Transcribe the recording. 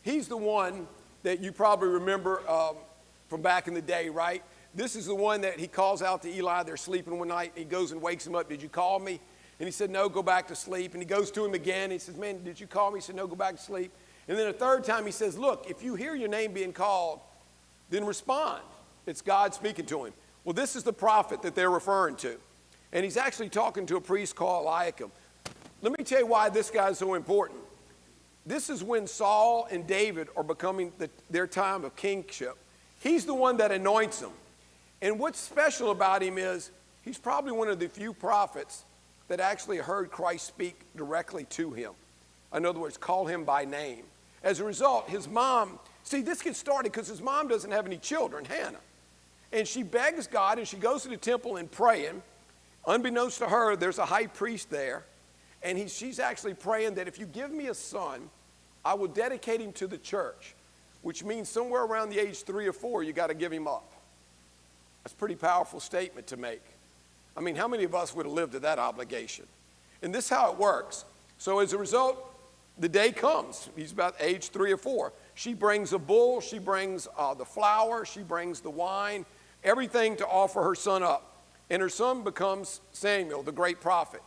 he's the one that you probably remember from back in the day, right? This is the one that he calls out to Eli. They're sleeping one night, and he goes and wakes him up. Did you call me? And he said, no, go back to sleep. And he goes to him again. And he says, man, did you call me? He said, no, go back to sleep. And then a third time he says, look, if you hear your name being called, then respond. It's God speaking to him. Well, this is the prophet that they're referring to. And he's actually talking to a priest called Eliakim. Let me tell you why this guy's so important. This is when Saul and David are becoming their time of kingship. He's the one that anoints them. And what's special about him is he's probably one of the few prophets that actually heard Christ speak directly to him. In other words, call him by name. As a result, his mom, see, this gets started because his mom doesn't have any children, Hannah. And she begs God, and she goes to the temple and praying. Unbeknownst to her, there's a high priest there. And she's actually praying that if you give me a son, I will dedicate him to the church, which means somewhere around the age 3 or 4, you got to give him up. That's a pretty powerful statement to make. I mean, how many of us would have lived to that obligation? And this is how it works. So as a result, the day comes. He's about age 3 or 4. She brings a bull. She brings the flour. She brings the wine, everything to offer her son up. And her son becomes Samuel, the great prophet.